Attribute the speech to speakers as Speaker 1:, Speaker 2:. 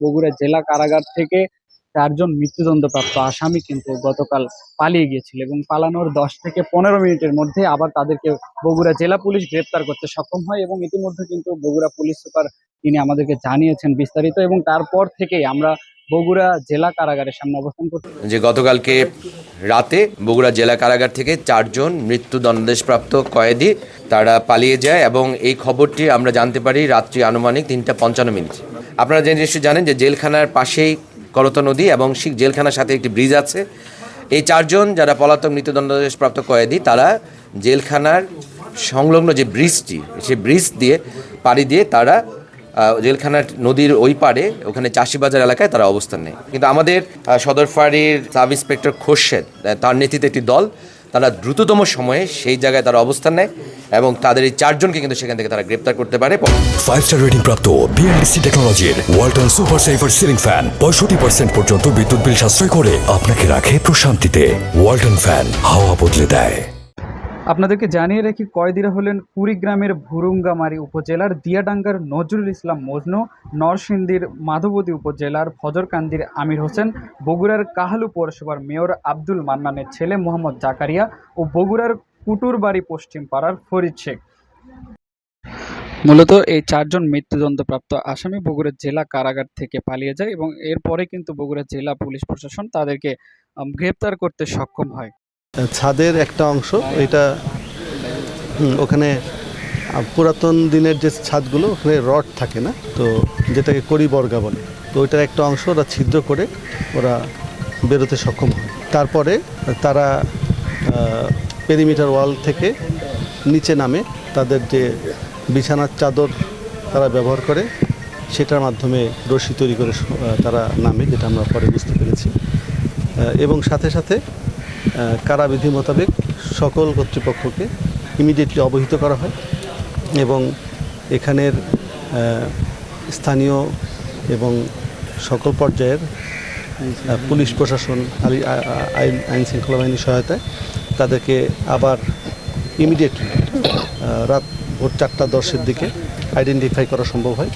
Speaker 1: বগুড়া জেলা কারাগার থেকে 4 জন মৃত্যুদণ্ডপ্রাপ্ত আসামি কিন্তু গতকাল পালিয়ে গিয়েছিল এবং পালানোর 10 থেকে 15 মিনিটের মধ্যে আবার তাদেরকে বগুড়া জেলা পুলিশ গ্রেপ্তার করতে সক্ষম হয় এবং ইতিমধ্যে কিন্তু বগুড়া পুলিশ সুপার তিনি আমাদেরকে জানিয়েছেন বিস্তারিত এবং তারপর থেকেই আমরা বগুড়া জেলা কারাগারের সামনে অবস্থান করছি।
Speaker 2: যে গতকালকে রাতে বগুড়া জেলা কারাগার থেকে 4 জন মৃত্যুদণ্ডাদেশপ্রাপ্ত কয়েদি তারা পালিয়ে যায় এবং এই খবরটি আমরা জানতে পারি রাত্রি আনুমানিক 3:55। আপনারা যে নিশ্চয়ই জানেন যে জেলখানার পাশেই করতোয়া নদী এবং সেই জেলখানার সাথে একটি ব্রিজ আছে। এই 4 জন যারা পলাতক মৃত্যুদণ্ডাদেশপ্রাপ্ত কয়েদি তারা জেলখানার সংলগ্ন যে ব্রিজটি সেই ব্রিজ দিয়ে পাড়ি দিয়ে তারা জেলখানার নদীর ওই পারে ওখানে চাষিবাজার এলাকায় তারা অবস্থান নেয়। কিন্তু আমাদের সদর ফাঁড়ির সাব ইন্সপেক্টর খোরশেদ তার নেতৃত্বে একটি দল তারা দ্রুততম সময়ে সেই জায়গায় তারা অবস্থান নেয় এবং তাদের এই 4 জনকে কিন্তু সেখান থেকে তারা গ্রেপ্তার করতে পারে।
Speaker 3: 5 স্টার রেটিং প্রাপ্ত বিএলডিসি টেকনোলজির Walton super saver ceiling fan 65% পর্যন্ত বিদ্যুৎ বিল সাশ্রয় করে আপনাকে রাখে প্রশান্তিতে। ওয়ালটন ফ্যান হাওয়া বদলে দেয়।
Speaker 1: আপনাদেরকে জানিয়ে রাখি, কয়েদিরা হলেন কুড়িগ্রামের ভুরুঙ্গামারী উপজেলার দিয়াডাঙ্গার নজরুল ইসলাম মজনু, নরসিংদীর মাধবদী উপজেলার ফজরকান্দির আমির হোসেন, বগুড়ার কাহালু পৌরসভার মেয়র আব্দুল মান্নানের ছেলে মোহাম্মদ জাকারিয়া ও বগুড়ার কুটুরবাড়ি পশ্চিম পাড়ার ফরিদ শেখ। মূলত এই 4 জন মৃত্যুদণ্ডপ্রাপ্ত আসামি বগুড়া জেলা কারাগার থেকে পালিয়ে যায় এবং এরপরে কিন্তু বগুড়া জেলা পুলিশ প্রশাসন তাদেরকে গ্রেপ্তার করতে সক্ষম হয়।
Speaker 4: ছাদের একটা অংশ, এটা ওখানে পুরাতন দিনের যে ছাদগুলো ওখানে রড থাকে না, তো যেটাকে কড়িবর্গা বলে, তো ওইটার একটা অংশ ওরা ছিদ্র করে ওরা বেরোতে সক্ষম হয়। তারপরে তারা পেরিমিটার ওয়াল থেকে নিচে নামে তাদের যে বিছানার চাদর তারা ব্যবহার করে সেটার মাধ্যমে রশি তৈরি করে তারা নামে, যেটা আমরা পরে বুঝতে পেরেছি। এবং সাথে সাথে কারাবিধি মোতাবেক সকল কর্তৃপক্ষকে ইমিডিয়েটলি অবহিত করা হয় এবং এখানের স্থানীয় এবং সকল পর্যায়ের পুলিশ প্রশাসন, আইন শৃঙ্খলা বাহিনীর সহায়তায় তাদেরকে আবার ইমিডিয়েটলি রাত ভোর 4:10-এর দিকে আইডেন্টিফাই করা সম্ভব হয়।